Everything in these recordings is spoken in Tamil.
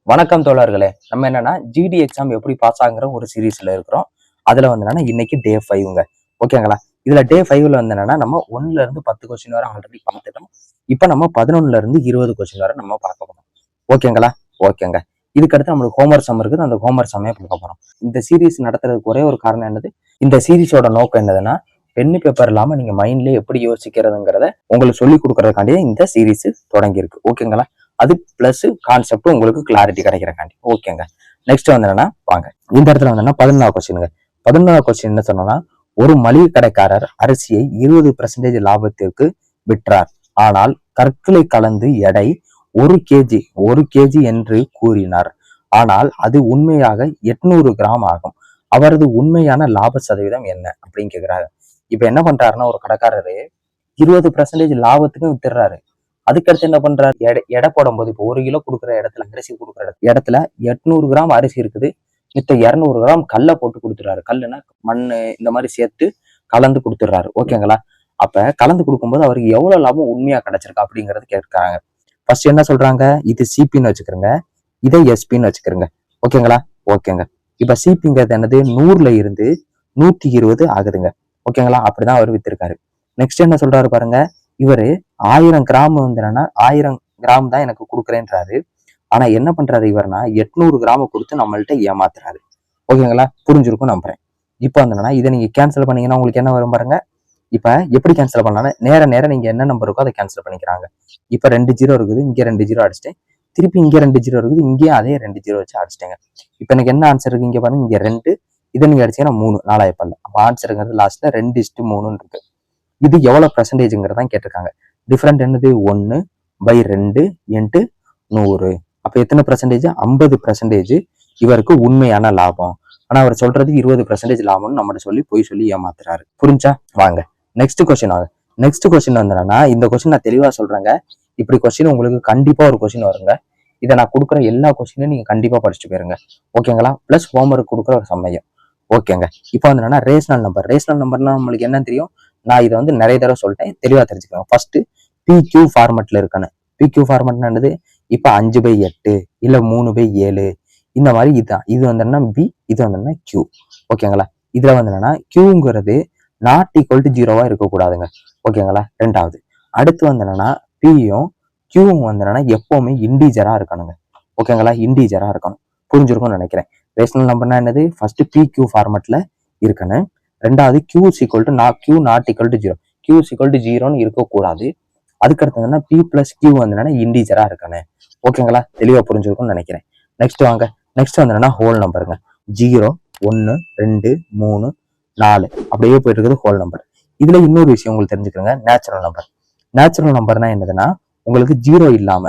வணக்கம் தோழர்களே. நம்ம என்னன்னா ஜிடி எக்ஸாம் எப்படி பாஸ் ஆகுங்கிற ஒரு சீரீஸ்ல இருக்கிறோம். அதுல வந்து என்னன்னா இன்னைக்கு டே 5ங்க. ஓகேங்களா? இதுல டே 5ல வந்து என்னன்னா நம்ம 1ல இருந்து 10 கொஸ்டின் வரை ஆல்ரெடி பார்த்துட்டோம். இப்ப நம்ம 11ல இருந்து 20 கொஸ்டின் வரை நம்ம பார்க்க போறோம். ஓகேங்களா? ஓகேங்க. இதுக்கடுத்து நம்மளுக்கு ஹோம்ஒர்க் சம் இருக்குது. அந்த ஹோம்ஒர்க் சம்மே பார்க்க போறோம். இந்த சீரீஸ் நடத்துறதுக்கு ஒரே ஒரு காரணம் என்னது? இந்த சீரீஸோட நோக்கம் என்னதுன்னா பென்னு பேப்பர் இல்லாம நீங்க மைண்ட்லயே எப்படி யோசிக்கிறதுங்கிறத உங்களுக்கு சொல்லி கொடுக்கறதுக்காண்டியே இந்த சீரீஸ் தொடங்கி இருக்கு. ஓகேங்களா? அது பிளஸ் கான்செப்ட் உங்களுக்கு கிளாரிட்டி கிடைக்கிறக்காண்டி. ஓகேங்க. நெக்ஸ்ட் வந்து என்னன்னா வாங்க இந்த இடத்துல வந்து 11வது கொஸ்டினுங்க. 11வது கொஸ்டின் என்ன சொன்னோம்னா, ஒரு மளிகை கடைக்காரர் அரிசியை 20% லாபத்திற்கு விற்றார். ஆனால் கற்களை கலந்து எடை 1 கேஜி என்று கூறினார். ஆனால் அது உண்மையாக 800 கிராம் ஆகும். அவரது உண்மையான லாப சதவீதம் என்ன அப்படின்னு கேக்குறாரு. இப்ப என்ன பண்றாருன்னா, ஒரு கடைக்காரரு 20% லாபத்துக்கும் வித்துறாரு. அதுக்கடுத்து என்ன பண்றாரு, எடை போடும் போது இப்போ 1 கிலோ கொடுக்குற இடத்துல அரிசி கொடுக்குற இடத்துல 800 கிராம் அரிசி இருக்குது, மித்த 200 கிராம் கல்லை போட்டு கொடுத்துறாரு. கல்லுனா மண்ணு இந்த மாதிரி சேர்த்து கலந்து கொடுத்துடுறாரு. ஓகேங்களா? அப்ப கலந்து கொடுக்கும்போது அவருக்கு எவ்வளவு லாபம் உண்மையா கிடைச்சிருக்கு அப்படிங்கறது கேட்கறாங்க. ஃபர்ஸ்ட் என்ன சொல்றாங்க, இது சிபின்னு வச்சுக்கிறோங்க, இதை எஸ்பின்னு வச்சுக்கிறோங்க. ஓகேங்களா? ஓகேங்க. இப்ப சிபிங்கிறது என்னது, 100ல இருந்து 120 ஆகுதுங்க. ஓகேங்களா? அப்படிதான் அவர் வித்திருக்காரு. நெக்ஸ்ட் என்ன சொல்றாரு பாருங்க, இவரு 1000 கிராம் வந்து என்னன்னா 1000 கிராம் தான் எனக்கு கொடுக்குறேன்றாரு. ஆனா என்ன பண்றாரு இவர்னா 800 கிராம கொடுத்து நம்மள்ட்ட ஏமாத்துறாரு. ஓகேங்களா? புரிஞ்சிருக்கும் நம்புறேன். இப்போ வந்து என்னன்னா இதை நீங்க கேன்சல் பண்ணீங்கன்னா உங்களுக்கு என்ன வரும் பாருங்க. இப்ப எப்படி கேன்சல் பண்ணலாம்னா, நேர நீங்க என்ன நம்பர் இருக்கோ அதை கேன்சல் பண்ணிக்கிறாங்க. இப்ப 2 ஜீரோ இருக்குது, இங்க 2 ஜீரோ அடிச்சிட்டேன். திருப்பி இங்க 2 ஜீரோ இருக்குது, இங்கேயும் அதே 2 ஜீரோ வச்சு அடிச்சிட்டேங்க. இப்ப எனக்கு என்ன ஆன்சர் இருக்கு இங்க பாருங்க, இங்க 2, இதை நீங்க அடிச்சீங்கன்னா 3, 4 அப்ப ஆன்சருங்கிறது லாஸ்ட்ல 2:3 இருக்கு. இது எவ்வளவு பெர்சன்டேஜ்ங்கிறதான் கேட்டிருக்காங்க. டிஃபரெண்ட் என்னது, 1/2 இன்ட்டு 100. அப்ப எத்தனை பெர்சன்டேஜ், 50% இவருக்கு உண்மையான லாபம். ஆனா அவர் சொல்றது 20% லாபம்னு நம்மகிட்ட சொல்லி போய் சொல்லி ஏமாத்துறாரு. புரிஞ்சா? வாங்க நெக்ஸ்ட் கொஸ்டின் ஆகும். நெக்ஸ்ட் கொஸ்டின் வந்து என்னன்னா, இந்த கொஸ்டின் நான் தெளிவா சொல்றேங்க. இப்படி கொஸ்டின் உங்களுக்கு கண்டிப்பா ஒரு கொஸ்டின் வருங்க. இதை நான் கொடுக்குற எல்லா கொஸ்டினும் நீங்க கண்டிப்பா படிச்சுட்டு போயிருங்க. ஓகேங்களா? பிளஸ் ஹோம்ஒர்க் கொடுக்குற ஒரு சமயம். ஓகேங்க. இப்போ வந்து என்னன்னா ரேஷனல் நம்பர்னா நம்மளுக்கு என்ன தெரியும், நான் இதை வந்து நிறைய தடவை சொல்லிட்டேன், தெளிவா தெரிஞ்சுக்கோங்க. ஃபர்ஸ்ட் PQ ஃபார்மெட்ல இருக்கணும். PQ ஃபார்மெட்னா என்னது, இப்ப 5/8 இல்ல 3/7 இந்த மாதிரி இதுதான். இது வந்து பி, இது வந்து Q. ஓகேங்களா? இதுல வந்து என்னன்னா Qங்கிறது நாட் ஈக்குவல் டு 0வா இருக்கக்கூடாதுங்க. ஓகேங்களா? ரெண்டாவது அடுத்து வந்து என்னன்னா பியும் கியூவும் வந்து என்னன்னா எப்பவுமே இண்டீஜரா இருக்கணுங்க. ஓகேங்களா? இண்டீஜரா இருக்கணும். புரிஞ்சிருக்கும்னு நினைக்கிறேன். ரேஷனல் நம்பர்னா என்னது, ஃபர்ஸ்ட் PQ ஃபார்மெட்ல இருக்கணும். ரெண்டாவது Q equal to not equal to 0. Q equal to 0ன்னு இருக்கக்கூடாது. அதுக்கடுத்து P பிளஸ் Q வந்து இண்டீஜரா இருக்கணும். ஓகேங்களா? தெளிவா புரிஞ்சிருக்கும்னு நினைக்கிறேன். நெக்ஸ்ட் வாங்க. நெக்ஸ்ட் வந்து ஹோல் நம்பருங்க. 0, 1, 2, 3, 4 அப்படியே போயிட்டு இருக்குது ஹோல் நம்பர். இதுல இன்னொரு விஷயம் உங்களுக்கு தெரிஞ்சுக்கிறேங்க, நேச்சுரல் நம்பர். நேச்சுரல் நம்பர்னா என்னதுன்னா, உங்களுக்கு ஜீரோ இல்லாம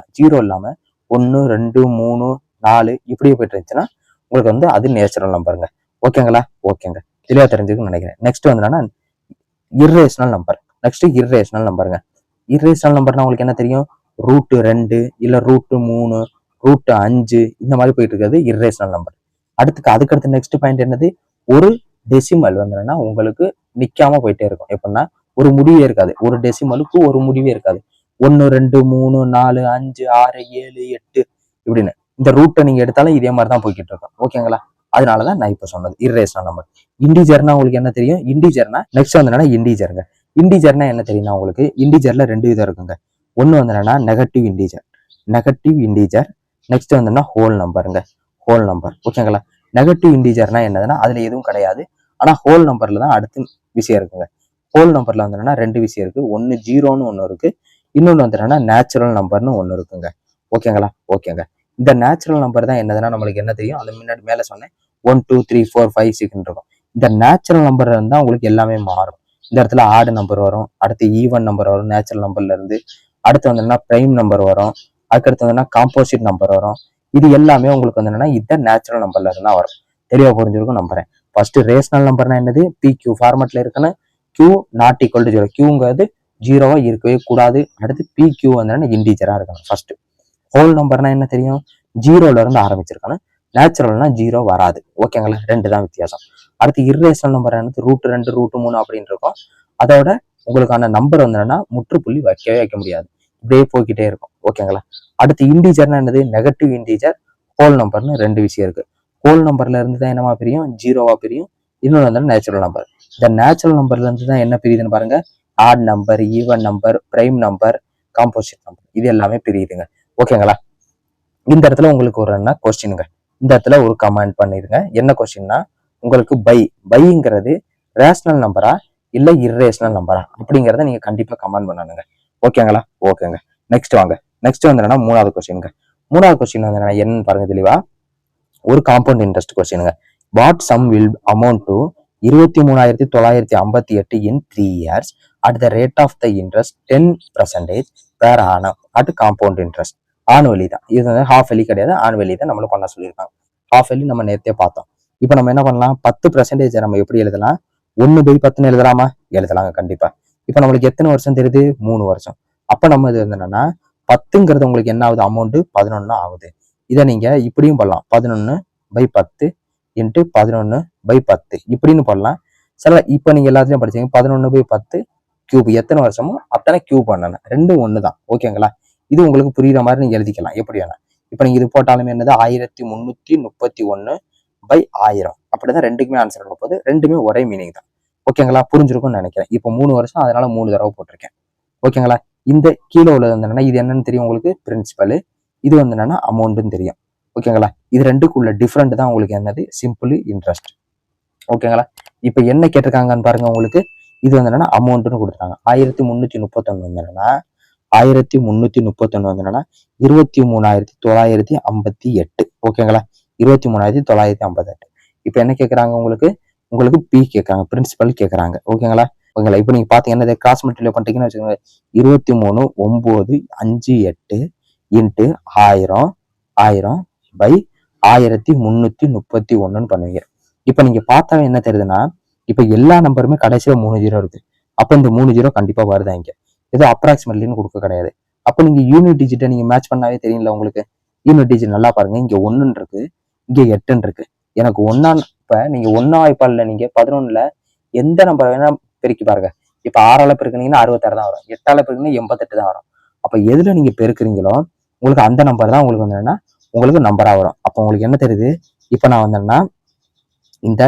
1, 2, 3, 4 இப்படியே போயிட்டு இருந்துச்சுன்னா உங்களுக்கு வந்து அது நேச்சுரல் நம்பருங்க. ஓகேங்களா? ஓகேங்க. தெளிவா தெரிஞ்சுக்கணும்னு நினைக்கிறேன். நெக்ஸ்ட் வந்து என்னன்னா இர்ரேஷனல் நம்பர். நெக்ஸ்ட் இர்ரேஷனல் நம்பருங்க. இர்ரேஷனல் நம்பர்னா உங்களுக்கு என்ன தெரியும், √2 இல்ல √3 √5 இந்த மாதிரி போயிட்டு இருக்கிறது இர்ரேஷனல் நம்பர். அதுக்கடுத்து நெக்ஸ்ட் பாயிண்ட் என்னது, ஒரு டெசிமல் வந்து என்னன்னா உங்களுக்கு நிக்காம போயிட்டே இருக்கும். எப்படின்னா ஒரு முடிவே இருக்காது, ஒரு டெசிமலுக்கு ஒரு முடிவே இருக்காது. 1, 2, 3, 4, 5, 6, 7, 8 இப்படின்னு இந்த ரூட்டை நீங்க எடுத்தாலும் இதே மாதிரி தான் போய்கிட்டு இருக்கும். ஓகேங்களா? அதனாலதான் நான் இப்ப சொன்னது இர்ரேஷனல் நம்பர். இண்டீஜர்னா உங்களுக்கு என்ன தெரியும், இண்டீஜர்னா நெக்ஸ்ட் வந்து என்னன்னா இண்டீஜருங்க. இண்டீஜர்னா என்ன தெரியும்னா உங்களுக்கு, இண்டீஜர்ல 2 விதம் இருக்குங்க. ஒன்னு வந்து என்னன்னா நெகட்டிவ் இண்டீஜர். நெக்ஸ்ட் வந்து ஹோல் நம்பருங்க. Whole number. ஓகேங்களா? நெகட்டிவ் இண்டீஜர்னா என்னதுன்னா அதுல எதுவும் கிடையாது. ஆனா ஹோல் நம்பர்ல தான் அடுத்த விஷயம் இருக்குங்க. ஹோல் நம்பர்ல வந்து என்னன்னா 2 விஷயம் இருக்கு. ஒன்னு ஜீரோன்னு ஒன்னு இருக்கு, இன்னொன்னு வந்து என்னன்னா நேச்சுரல் நம்பர்னு ஒன்னு இருக்குங்க. ஓகேங்களா? ஓகேங்க. இந்த நேச்சுரல் நம்பர் தான் என்னதுன்னா நம்மளுக்கு என்ன தெரியும், அது முன்னாடி மேல சொன்னேன் 1, 2, 3, 4, 5, 6 இருக்கும். இந்த நேச்சுரல் நம்பர் இருந்தா உங்களுக்கு எல்லாமே மாறும். இந்த இடத்துல ஆட் நம்பர் வரும், அடுத்து ஈவன் நம்பர் வரும் நேச்சுரல் நம்பர்ல இருந்து. அடுத்து வந்து பிரைம் நம்பர் வரும், அதுக்கடுத்து வந்து காம்போசிட் நம்பர் வரும். இது எல்லாமே உங்களுக்கு வந்து என்னன்னா இந்த நேச்சுரல் நம்பர்ல இருந்தா வரும். தெளிவா புரிஞ்சிருக்கும் நம்புறேன். ஃபர்ஸ்ட் ரேஷனல் நம்பர்னா என்னது, PQ ஃபார்மெட்ல இருக்குன்னு Q நாட் ஈக்குவல் டு 0. Qங்கிறது 0வா இருக்கவே கூடாது. அடுத்து PQ வந்து இண்டீஜரா இருக்கணும். ஃபர்ஸ்ட் ஹோல் நம்பர்னா என்ன தெரியும், 0ல இருந்து ஆரம்பிச்சிருக்கணும். நேச்சுரல்னா 0 வராது. ஓகேங்களா? 2 தான் வித்தியாசம். அடுத்து இர்ரேஷனல் நம்பர் என்னது, √2 √3 அப்படின்னு இருக்கும். அதோட உங்களுக்கான நம்பர் வந்து என்னன்னா முற்றுப்புள்ளி வைக்க முடியாது, இப்படியே போய்கிட்டே இருக்கும். ஓகேங்களா? அடுத்து இண்டீஜர்னா என்னது, நெகட்டிவ் இண்டீஜர், ஹோல் நம்பர்னு ரெண்டு விஷயம் இருக்கு. ஹோல் நம்பர்ல இருந்து தான் என்னமா பிரியும், ஜீரோவா பிரியும். இன்னொன்று வந்து நேச்சுரல் நம்பர். இந்த நேச்சுரல் நம்பர்ல இருந்து தான் என்ன பிரியுதுன்னு பாருங்க, add number, even number, prime number, composite number, இது எல்லாமே பிரியுதுங்க. ஓகேங்களா? இந்த இடத்துல உங்களுக்கு ஒரு என்ன கொஸ்டினுங்க, இந்த இடத்துல ஒரு கமெண்ட் பண்ணிருங்க. என்ன கொஸ்டின்னா, உங்களுக்கு பைங்கிறது ரேஷனல் நம்பரா இல்ல இர்ரேஷனல் நம்பரா அப்படிங்கிறத நீங்க கண்டிப்பா கமெண்ட் பண்ணணுங்க. ஓகேங்களா? ஓகேங்க. நெக்ஸ்ட் வாங்க. நெக்ஸ்ட் வந்து என்னன்னா மூணாவது கொஸ்டினுங்க. மூணாவது கொஸ்டின் வந்து என்னன்னு பாருங்க தெளிவா. ஒரு காம்பவுண்ட் இன்ட்ரெஸ்ட் கொஸ்டினுங்க. What sum will amount to 23,958 in 3 years at the rate of the interest 10% per annum at compound interest. Annually தான் இது, வந்து ஹாஃப் எலி கிடையாது, ஆனுவலி தான் நம்மளும் பண்ண சொல்லியிருக்காங்க. ஹாஃப் எலி நம்ம நேரத்தே பார்த்தோம். இப்போ நம்ம என்ன பண்ணலாம், 10% நம்ம எப்படி எழுதலாம், 1/10 எழுதலாமா, எழுதலாங்க கண்டிப்பா. இப்போ நம்மளுக்கு எத்தனை வருஷம் தெரியுது, 3 வருஷம். அப்ப நம்ம இது வந்து என்னன்னா 10ங்கிறது உங்களுக்கு என்ன ஆகுது, அமௌண்ட் 11 ஆகுது. இதை நீங்க இப்படியும் பண்ணலாம், 11/10 இன்ட்டு 11/10 இப்படின்னு பண்ணலாம். சில இப்ப நீங்க எல்லாத்துலயும் படிச்சீங்க 11/10 கியூப், எத்தனை வருஷமோ அத்தனை கியூப் பண்ணணும், ரெண்டும் ஒண்ணுதான். ஓகேங்களா? இது உங்களுக்கு புரியுற மாதிரி நீங்க எழுதிக்கலாம் எப்படி வேணா. இப்ப நீங்க இது போட்டாலுமே என்னது 1331/1000 அப்படிதான் ரெண்டுக்குமே ஆன்சர் வர போகுது. ரெண்டுமே ஒரே மீனிங் தான். ஓகேங்களா? புரிஞ்சிருக்கும்னு நினைக்கிறேன். இப்போ 3 வருஷம், அதனால 3 தடவை போட்டிருக்கேன். ஓகேங்களா? இந்த கீழே உள்ளது வந்து என்னன்னா, இது என்னன்னு தெரியும் உங்களுக்கு, பிரின்சிபல். இது வந்து என்னன்னா அமௌண்ட்னு தெரியும். ஓகேங்களா? இது ரெண்டுக்குள்ள டிஃபரெண்ட் தான் உங்களுக்கு என்னது, சிம்பிள் இன்ட்ரெஸ்ட். ஓகேங்களா? இப்ப என்ன கேட்டிருக்காங்கன்னு பாருங்க. உங்களுக்கு இது வந்து என்னன்னா அமௌண்ட்னு கொடுத்துருக்காங்க. 1331 வந்து என்னன்னா 1331 வந்து என்னன்னா 23,958. ஓகேங்களா? 23,958. இப்ப என்ன கேட்கறாங்க உங்களுக்கு, உங்களுக்கு பி கேட்கறாங்க, பிரின்சிபல் கேட்கறாங்க. ஓகேங்களா? ஓகேங்களா? இப்ப நீங்க பாத்தீங்கன்னா கிராஸ் மல்டிப்ளை பண்ணிட்டீங்கன்னு வச்சுக்கோங்க, 23,958 இன்ட்டு 1000 பை 1331 பண்ணுவீங்க. இப்ப நீங்க பார்த்தாவே என்ன தெரியுதுன்னா, இப்ப எல்லா நம்பருமே கடைசியில 3 ஜீரோ இருக்கு. அப்ப இந்த 3 ஜீரோ கண்டிப்பா வருதா இங்க, ஏதோ அப்ராக்சிமேட்லின்னு கொடுக்க கிடையாது. அப்ப நீங்க யூனிட் டிஜிட்டை நீங்க மேட்ச் பண்ணாவே தெரியல உங்களுக்கு. யூனிட் டிஜிட் நல்லா பாருங்க, இங்க 1 இருக்கு, இங்க 8 இருக்கு. எனக்கு இப்ப நீங்க 1 வாய்ப்பாடுல நீங்க 11ல எந்த நம்பர் வேணா பெருக்கி பாருங்க. இப்ப 6ஆல பெருக்குனீங்கன்னா 66 தான் வரும், 8ஆல பெருக்குனீங்கன்னா 88 தான் வரும். அப்ப எதுல நீங்க பெருக்குறீங்களோ உங்களுக்கு அந்த நம்பர் தான் உங்களுக்கு வந்து என்னன்னா உங்களுக்கு நம்பரா வரும். அப்ப உங்களுக்கு என்ன தெரியுது, இப்ப நான் வந்தேன்னா இந்த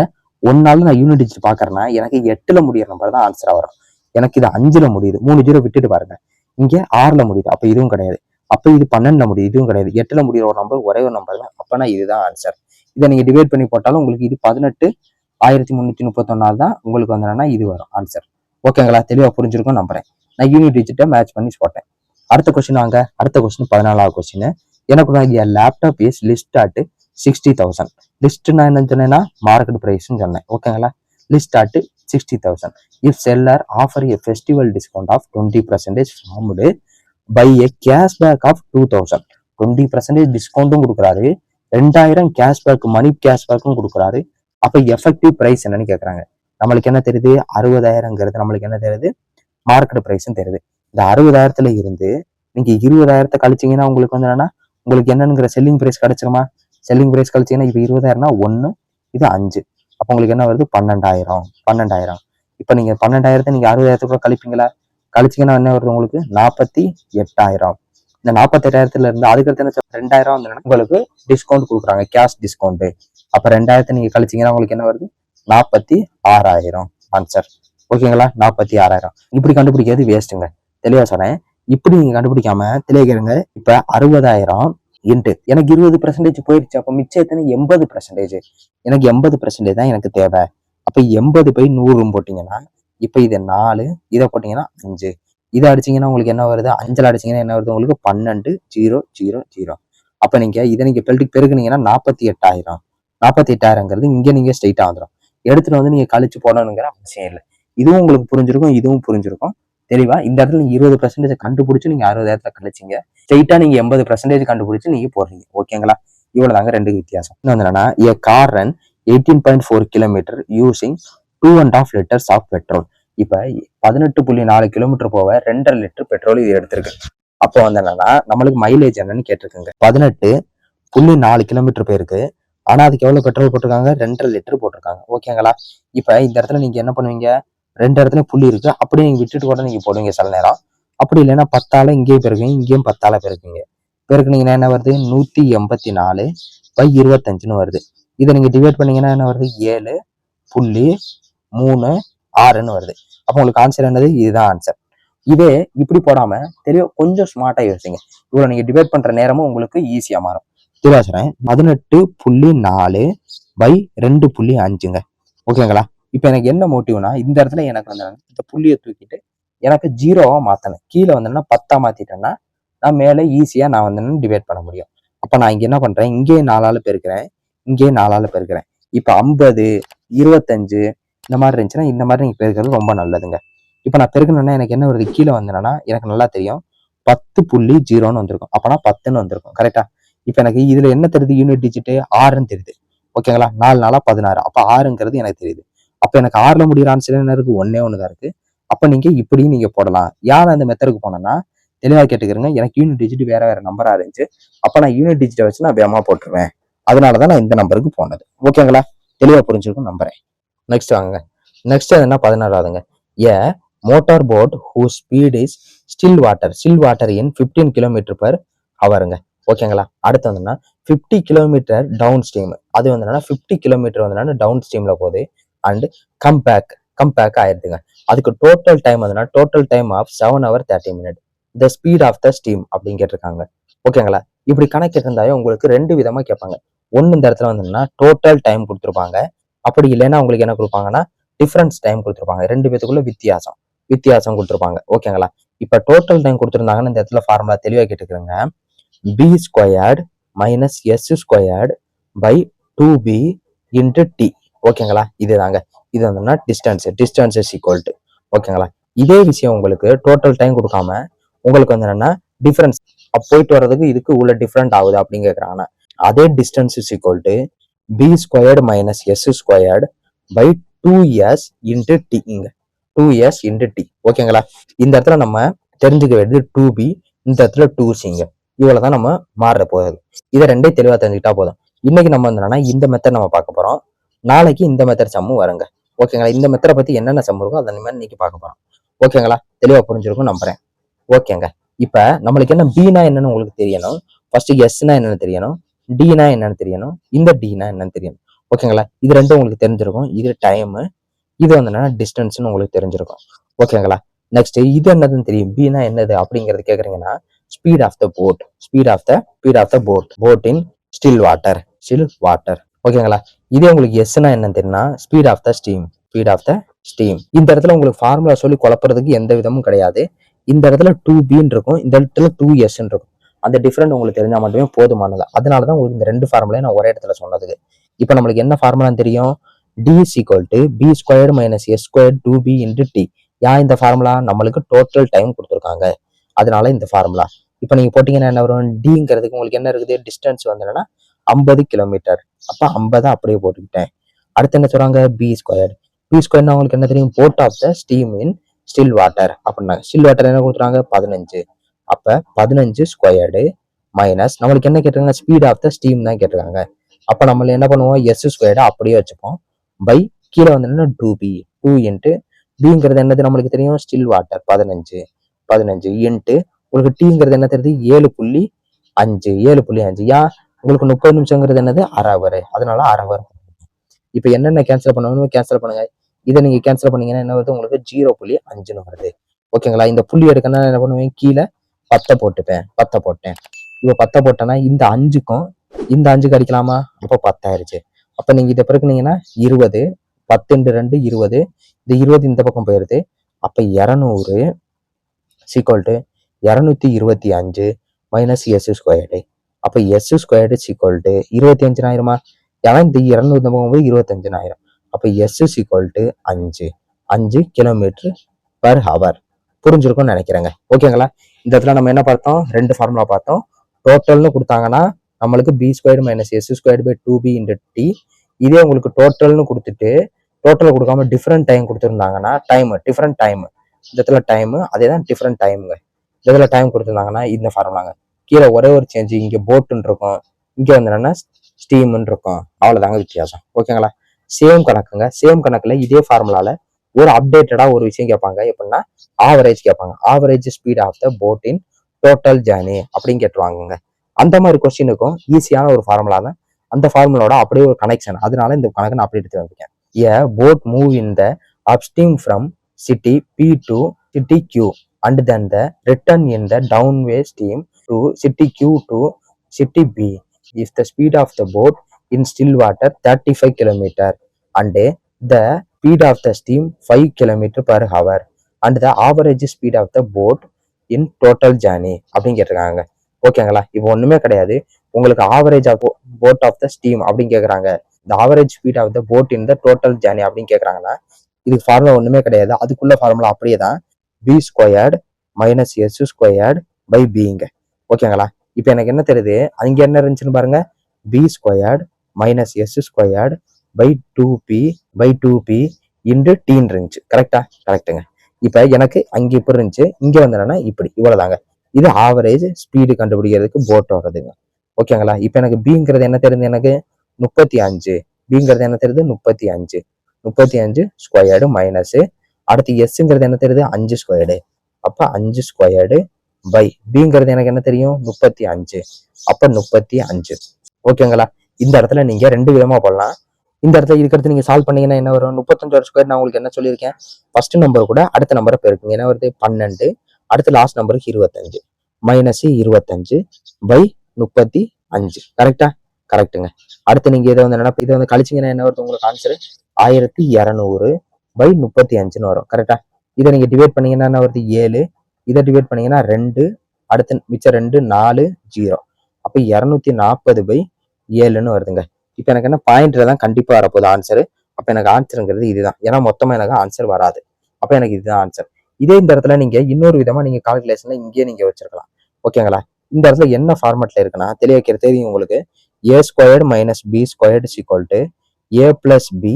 1 நான் யூனிட் டிஜிட் பாக்குறேன்னா எனக்கு 8ல முடியிற நம்பர் தான் ஆன்சரா வரும். எனக்கு இது 5ல முடியுது, 3 ஜீரோ விட்டுட்டு பாருங்க. இங்க 6ல முடியுது, அப்ப இதுவும் கிடையாது. அப்ப இது 12ல முடியுது, இதுவும் கிடையாது. 8ல முடியிற ஒரு நம்பர் ஒரே ஒரு நம்பர் தான், அப்பனா இதுதான் ஆன்சர். இதை நீங்க டிவைட் பண்ணி போட்டாலும் உங்களுக்கு இது 18,1331 தான் உங்களுக்கு வந்து என்னன்னா இது வரும் ஆன்சர். ஓகேங்களா? தெளிவா புரிஞ்சிருக்கும் நம்புறேன். நான் யூனிட் டிஜிட்டை மேட்ச் பண்ணி போட்டேன். அடுத்த கொஸ்டின் வாங்க. அடுத்த கொஸ்டின் 14வது கொஸ்டின். எனக்கு லேப்டாப் இஸ் லிஸ்ட் அட் 60,000. லிஸ்ட்னா என்ன சொன்னேன்னா மார்க்கெட் பிரைஸ்ன்னு சொன்னேன். ஓகேங்களா? List at 60,000. If seller offer a festival discount of 20% formed by a cashback of 2,000. 20% டிஸ்கவுண்ட்டும் கொடுக்குறாரு, 2000 கேஷ்பேக் மணி கேஷ்பேக்கும் கொடுக்குறாரு. அப்ப எஃபெக்டிவ் பிரைஸ் என்னன்னு கேட்கறாங்க. நம்மளுக்கு என்ன தெரியுது, 60,000ங்கிறது நம்மளுக்கு என்ன தெரியுது, மார்க்கெட் பிரைஸ்ன்னு தெரியுது. இந்த 60,000த்துல இருந்து நீங்க 20,000 கழிச்சீங்கன்னா உங்களுக்கு வந்து என்னன்னா உங்களுக்கு என்னங்கிற செல்லிங் பிரைஸ் கிடைச்சிருமா. செல்லிங் பிரைஸ் கழிச்சீங்கன்னா இப்ப 20,000னா 1, இது 5, அப்ப உங்களுக்கு என்ன வருது 12,000. இப்ப நீங்க 12,000 நீங்க 60,000 கழிப்பீங்களா, கழிச்சீங்கன்னா என்ன வருது உங்களுக்கு 48,000. இந்த 48,000ல இருந்து அதுக்கடுத்து என்ன 2,000 வந்து உங்களுக்கு டிஸ்கவுண்ட் கொடுக்குறாங்க, கேஷ் டிஸ்கவுண்ட். அப்ப 2,000 நீங்க கழிச்சீங்கன்னா உங்களுக்கு என்ன வருது 46,000 ஆன்சர். ஓகேங்களா? 46,000. இப்படி கண்டுபிடிக்கிறது வேஸ்ட்டுங்க, தெளிவா சொல்றேன். இப்படி நீங்க கண்டுபிடிக்காம தெளிவாங்க. இப்ப 60,000 இன்ட்டு எனக்கு 20% போயிடுச்சு, அப்ப மிச்சம் எத்தனை 80%. எனக்கு 80% தான் எனக்கு தேவை. அப்ப 80/100 போட்டீங்கன்னா இப்ப இது 4, இதை போட்டீங்கன்னா 5, இதை அடிச்சீங்கன்னா உங்களுக்கு என்ன வருது, 5ல அடிச்சீங்கன்னா என்ன வருது உங்களுக்கு 12,000. அப்ப நீங்க இதை நீங்க பெருக்குனீங்கன்னா 48,000. 48,000ங்கிறது இங்க நீங்க ஸ்ட்ரெயிட்டா வந்துடும். எடுத்துட்டு வந்து நீங்க கழிச்சு போடணுங்கிற அவசியம் இல்லை. இதுவும் உங்களுக்கு புரிஞ்சிருக்கும், இதுவும் புரிஞ்சிருக்கும். தெளிவா இந்த இடத்துல நீங்க 20% கண்டுபிடிச்சு நீங்க 60,000 கழிச்சிங்க, ஸ்ட்ரெயிட்டா நீங்க 80% கண்டுபிடிச்சு நீங்க போடுறீங்க. ஓகேங்களா? இவ்வளவுதாங்க ரெண்டு வித்தியாசம். இன்னும் என்னன்னா a car run 18.4 kilometre using 2.5 liters of petrol. இப்ப 18.4 கிலோமீட்டர் போக 2.5 லிட்டர் பெட்ரோல் இது எடுத்திருக்கு. அப்போ வந்து என்னன்னா நம்மளுக்கு மைலேஜ் என்னன்னு கேட்டிருக்குங்க. 18.4 கிலோமீட்டர் போயிருக்கு, ஆனா அதுக்கு எவ்வளவு பெட்ரோல் போட்டிருக்காங்க, 2.5 லிட்டர் போட்டிருக்காங்க. ஓகேங்களா? இப்ப இந்த இடத்துல நீங்க என்ன பண்ணுவீங்க, 2 இடத்துல புள்ளி இருக்கு, அப்படியே நீங்க விட்டுட்டு கூட நீங்க போடுவீங்க சில நேரம். அப்படி இல்லைன்னா 10ஆல இங்கேயும் பெருக்குவீங்க, இங்கேயும் 10ஆல பெருக்குவீங்க. பெருக்குனீங்கன்னா என்ன வருது 184 பை 25ன்னு வருது. இதை நீங்க டிவைட் பண்ணீங்கன்னா என்ன வருது? 7.36ன்னு வருது. அப்போ உங்களுக்கு ஆன்சர் என்னது? இதுதான் ஆன்சர். இதே இப்படி போடாம தெளிவா கொஞ்சம் ஸ்மார்ட்டா யோசிங்க. இவ்வளவு நீங்க டிவைட் பண்ற நேரமும் உங்களுக்கு ஈஸியா மாறும். தெளிவா சொல்றேன். 18.4 பை 2.5ங்க. ஓகேங்களா? இப்ப எனக்கு என்ன மோட்டிவ்னா, இந்த இடத்துல எனக்கு வந்து இந்த புள்ளியை தூக்கிட்டு எனக்கு 0வா மாத்தணும். கீழே வந்து 10ஆ மாத்திட்டேன்னா நான் மேலே ஈஸியா நான் வந்து டிவைட் பண்ண முடியும். அப்ப நான் இங்க என்ன பண்றேன்? இங்கேயே 4ஆல பெருக்கிறேன், இங்கேயே 4ஆல பெருக்கிறேன். இப்ப 50, 25 இந்த மாதிரி இருந்துச்சுன்னா இந்த மாதிரி நீங்க பெருக்கிறது ரொம்ப நல்லதுங்க. இப்ப நான் பெருக்கணும்னா எனக்கு என்ன வருது? கீழே வந்தேன்னா எனக்கு நல்லா தெரியும் 10.0ன்னு வந்திருக்கும். அப்பனா 10ன்னு வந்திருக்கும். கரெக்டா? இப்ப எனக்கு இதுல என்ன தெரியுது? யூனிட் டிஜிட் 6ன்னு தெரியுது. ஓகேங்களா? 4 4 16. அப்ப 6ங்கிறது எனக்கு தெரியுது. அப்ப எனக்கு 6ல முடிகிற ஆன்சர் என்ன இருக்கு? 1 தான் இருக்கு. அப்ப நீங்க இப்படியும் நீங்க போடலாம். யார் அந்த மெத்தடுக்கு போனோம்னா தெளிவா கேட்டுக்கிறேங்க. எனக்கு யூனிட் டிஜிட் வேற நம்பரா இருந்துச்சு. அப்ப நான் யூனிட் டிஜிட்டை வச்சு நான் வேகமா போட்டுருவேன். அதனாலதான் நான் இந்த நம்பருக்கு போனது. ஓகேங்களா? தெளிவா புரிஞ்சிருக்கும் நம்புறேன். நெக்ஸ்ட் வாங்க. நெக்ஸ்ட் என்ன? 16வதுங்க. A motor boat whose speed is still water in 15 km/hங்க. ஓகேங்களா? அடுத்து வந்துன்னா 50 கிலோமீட்டர் டவுன் ஸ்ட்ரீம். அது வந்து 50 கிலோமீட்டர் வந்து டவுன் ஸ்ட்ரீம்ல போகுது. அண்ட் கம் பேக் ஆயிருதுங்க. அதுக்கு டோட்டல் டைம் வந்து total time of 7 hours 30 minutes. The speed of the steam அப்படின்னு கேட்டிருக்காங்க. ஓகேங்களா? இப்படி கணக்கு இருந்தாலே உங்களுக்கு 2 விதமா கேட்பாங்க. ஒன்னு இந்த இடத்துல வந்துன்னா டோட்டல் டைம் கொடுத்துருப்பாங்க. அப்படி இல்லைன்னா உங்களுக்கு என்ன கொடுப்பாங்கன்னா டிஃபரன்ஸ் டைம் கொடுத்துருப்பாங்க. 2 பேத்துக்குள்ள வித்தியாசம் கொடுத்துருப்பாங்க. ஓகேங்களா? இப்ப டோட்டல் டைம் கொடுத்துருந்தாங்கன்னு இந்த இடத்துல ஃபார்முலா தெளிவா கேட்டுக்கிறேங்க. b² - s² by 2b into t. ஓகேங்களா? இதுதாங்க. இது வந்து டிஸ்டன்ஸ் இஸ் ஈக்குவல் டு. ஓகேங்களா? இதே விஷயம் உங்களுக்கு டோட்டல் டைம் கொடுக்காம உங்களுக்கு வந்து என்னன்னா டிஃபரன்ஸ் போயிட்டு வர்றதுக்கு இதுக்கு உள்ள டிஃபரெண்ட் ஆகுது அப்படின்னு கேட்கறாங்கன்னா அதே distance is equal to b² - s² by 2s into t. 2s into t. ஓகேங்களா? இந்த இடத்துல நம்ம தெரிஞ்சுக்க வேண்டியது 2b, இந்த இடத்துல 2cங்க. இவ்வளவுதான் நம்ம மாற போகுது. இதை ரெண்டே தெளிவா தெரிஞ்சுக்கிட்டா போதும். இன்னைக்கு நம்ம வந்து என்னன்னா இந்த மெத்தட் நம்ம பார்க்க போறோம். நாளைக்கு இந்த மெத்தட் சம்மும் வருங்க. ஓகேங்களா? இந்த மெத்தடை பத்தி என்னென்ன சம் இருக்கோ அதை நம்ம இன்னைக்கு பார்க்க போறோம். ஓகேங்களா? தெளிவா புரிஞ்சிருக்கும் நம்புறேன். ஓகேங்க. இப்ப நம்மளுக்கு என்ன பீனா என்னன்னு உங்களுக்கு தெரியணும். ஃபர்ஸ்ட் எஸ்னா என்னன்னு தெரியணும், டினா என்னன்னு தெரியணும், இந்த டினா என்னன்னு தெரியணும். ஓகேங்களா? இது ரெண்டும் உங்களுக்கு தெரிஞ்சிருக்கும். இது டைம், இது வந்து என்னன்னா டிஸ்டன்ஸ்னு உங்களுக்கு தெரிஞ்சிருக்கும். ஓகேங்களா? நெக்ஸ்ட் இது என்னதுன்னு தெரியும். பீனா என்னது அப்படிங்கறது கேக்குறீங்கன்னா speed of the boat in still water. ஓகேங்களா? இதே உங்களுக்கு எஸ்னா என்னன்னு தெரியும்னா ஸ்பீட் ஆஃப் த ஸ்டீம். இந்த இடத்துல உங்களுக்கு ஃபார்முலா சொல்லி குழப்பறதுக்கு எந்த விதமும் கிடையாது. இந்த இடத்துல 2bன்னு இருக்கும், இந்த இடத்துல 2sன்னு இருக்கும். அந்த டிஃபரெண்ட் உங்களுக்கு தெரிஞ்சா மட்டுமே போதுமானது. அதனாலதான் உங்களுக்கு இந்த 2 ஃபார்முலையும் நான் ஒரே இடத்துல சொன்னதுக்கு. இப்ப நம்மளுக்கு என்ன ஃபார்முலான்னு தெரியும்? d is equal to b² - s² 2b into t. இந்த ஃபார்முலா நம்மளுக்கு டோட்டல் டைம் கொடுத்துருக்காங்க. அதனால இந்த ஃபார்முலா. இப்ப நீங்க போட்டீங்கன்னா என்ன வரும்? டிங்கிறதுக்கு உங்களுக்கு என்ன இருக்குது? டிஸ்டன்ஸ் வந்து என்னன்னா 50 கிலோமீட்டர். அப்ப 50 அப்படியே போட்டுக்கிட்டேன். அடுத்து என்ன சொல்றாங்க? b² உங்களுக்கு என்ன தெரியும்? Boat of the steam in still water அப்படின்னா ஸ்டில் வாட்டர் என்ன கொடுத்துறாங்க? 15. அப்ப 15² மைனஸ் நம்மளுக்கு என்ன கேட்டிருக்காங்க? ஸ்பீட் ஆஃப் த ஸ்டீம் தான் கேட்டிருக்காங்க. அப்ப நம்ம என்ன பண்ணுவோம்? s² அப்படியே வச்சுப்போம். பை கீழே வந்து 2 இன்ட்டு பிங்கிறது என்னது நம்மளுக்கு தெரியும்? ஸ்டில் வாட்டர் 15 இன்ட்டு உங்களுக்கு டீங்கிறது என்ன தெரியுது? 7.5. உங்களுக்கு 30 நிமிஷங்கிறது என்னது? அரை அவர். அதனால அரை அவர். இப்ப என்னென்ன கேன்சல் பண்ணணும் கேன்சல் பண்ணுங்க. இதை நீங்க கேன்சல் பண்ணீங்கன்னா என்ன வருது? உங்களுக்கு 0.5ன்னு வருது. ஓகேங்களா? இந்த புள்ளி எடுக்கணும்னா என்ன பண்ணுவேன்? கீழே 10 போட்டேன். இப்ப 10 போட்டேன்னா இந்த 5க்கும் இந்த 5க்கு அடிக்கலாமா? அப்ப 10 ஆயிருச்சு. அப்ப நீங்க இதை பிறகுனீங்கன்னா 20, 10 × 2 20. இந்த 20 இந்த பக்கம் போயிருது. அப்ப 200 = 225 மைனஸ் s². அப்ப s² = 25 ஆயிருமா? ஏன்னா இந்த 200 இந்த பக்கம் போய் 25 ஆயிரம். அப்ப s = 5 km/h. புரிஞ்சிருக்கும்னு நினைக்கிறேங்க. ஓகேங்களா? இந்த இடத்துல நம்ம என்ன பார்த்தோம்? 2 ஃபார்முலா பார்த்தோம். டோட்டல்னு கொடுத்தாங்கன்னா நம்மளுக்கு b² - s² by 2b into t. இதே உங்களுக்கு டோட்டல்னு கொடுத்துட்டு டோட்டல் கொடுக்காம டிஃபரெண்ட் டைம் கொடுத்துருந்தாங்கன்னா டிஃபரெண்ட் டைம் இந்த இடத்துல டைம் அதேதான் டிஃபரெண்ட் டைமுங்க. இந்த இடத்துல டைம் கொடுத்துருந்தாங்கன்னா இந்த ஃபார்முலாங்க. கீழே ஒரே ஒரு சேஞ்ச், இங்க போட்டுன்னு இருக்கும், இங்க வந்து என்னன்னா ஸ்டீம்னு இருக்கும். அவ்வளவுதாங்க வித்தியாசம். ஓகேங்களா? சேம் கணக்குங்க. சேம் கணக்குல இதே ஃபார்முலால ஒரு அப்டேட்டடா ஒரு விஷயம் கேட்பாங்க. எப்படின்னா ஆவரேஜ் கேட்பாங்க. Average speed of the boat in total journey அப்படின்னு கேட்டுருவாங்க. அந்த மாதிரி கொஸ்டினுக்கும் ஈஸியான ஒரு ஃபார்முலா தான் அந்த ஃபார்முலாவோட அப்படியே ஒரு கனெக்ஷன். அதனால இந்த கணக்கு நான் அப்படி எடுத்து வந்திருக்கேன். A boat move in the upstream from city P to city Q and then the return in the downway stream to city Q to city B. If the speed of the boat in still water 35 km and the speed of the steam 5 km per hour and the average speed of the boat in total journey அப்படின்னு கேட்டிருக்காங்க. ஓகேங்களா? இப்போ ஒண்ணுமே கிடையாது. உங்களுக்கு average of boat of the steam அப்படின்னு கேட்குறாங்க. இந்த average speed of the boat in the total journey அப்படின்னு கேட்குறாங்கன்னா இதுக்கு ஃபார்முலா ஒண்ணுமே கிடையாது. அதுக்குள்ள ஃபார்முலா அப்படியே தான் B squared minus S squared by பிங்க. ஓகேங்களா? இப்போ எனக்கு என்ன தெரியுது, அங்கே என்ன இருந்துச்சுன்னு பாருங்க, B squared minus S squared by two B into டீன்னு இருந்துச்சு. கரெக்டா? கரெக்டுங்க. இப்போ எனக்கு அங்கே இப்படி இருந்துச்சு, இங்கே வந்தேன்னா இப்படி, இவ்வளோதாங்க. இது ஆவரேஜ் ஸ்பீடு கண்டுபிடிக்கிறதுக்கு போட் வர்றதுங்க. ஓகேங்களா? இப்போ எனக்கு பிங்கிறது என்ன தெரியுது, எனக்கு 35. பிங்கிறது என்ன தெரியுது, 35 ஸ்கொயர்டு மைனஸ் அடுத்து எஸ்ங்கிறது என்ன தெரியுது, 5 ஸ்கொயர்டு. அப்ப 5 ஸ்கொயர்டு பை பிங்கிறது எனக்கு என்ன தெரியும், 35. அப்ப 35. ஓகேங்களா? இந்த இடத்துல நீங்க ரெண்டு விதமா போடலாம். இந்த இடத்துல இருக்கிறது நீங்க சால்வ் பண்ணீங்கன்னா என்ன வரும், 35 ஸ்கொயர். நான் உங்களுக்கு என்ன சொல்லியிருக்கேன், ஃபர்ஸ்ட் நம்பர் கூட அடுத்த நம்பரை பெருக்குங்க. என்ன வருது, 12. அடுத்து லாஸ்ட் நம்பருக்கு 25 மைனஸ் 25 பை 35. கரெக்டா? கரெக்டுங்க. அடுத்து நீங்க இதை வந்து இதை வந்து கழிச்சிங்கன்னா என்ன வருது, உங்களுக்கு ஆன்சர் 1200 பை 35ன்னு வரும். கரெக்டா? இதை நீங்க டிவைட் பண்ணீங்கன்னா என்ன வருது, 7. இதை டிவைட் பண்ணீங்கன்னா 2. அடுத்து மிச்சம் 2 4 0. அப்ப 240 பை 7ன்னு வருதுங்க. இப்ப எனக்கு என்ன பாயிண்ட்ல தான் கண்டிப்பா வரப்போகுது ஆன்சர். அப்ப எனக்கு ஆன்சருங்கிறது இதுதான். ஏன்னா மொத்தமா எனக்கு ஆன்சர் வராது. அப்ப எனக்கு இதுதான் ஆன்சர். இதே இந்த இடத்துல நீங்க இன்னொரு விதமா நீங்க கால்குலேஷன்ல இங்கேயே நீங்க வச்சிருக்கலாம். ஓகேங்களா? இந்த இடத்துல என்ன ஃபார்மேட்ல இருக்குன்னா தெளிவாக்கிற தெரியும் உங்களுக்கு. A squared minus B squared equal to A plus B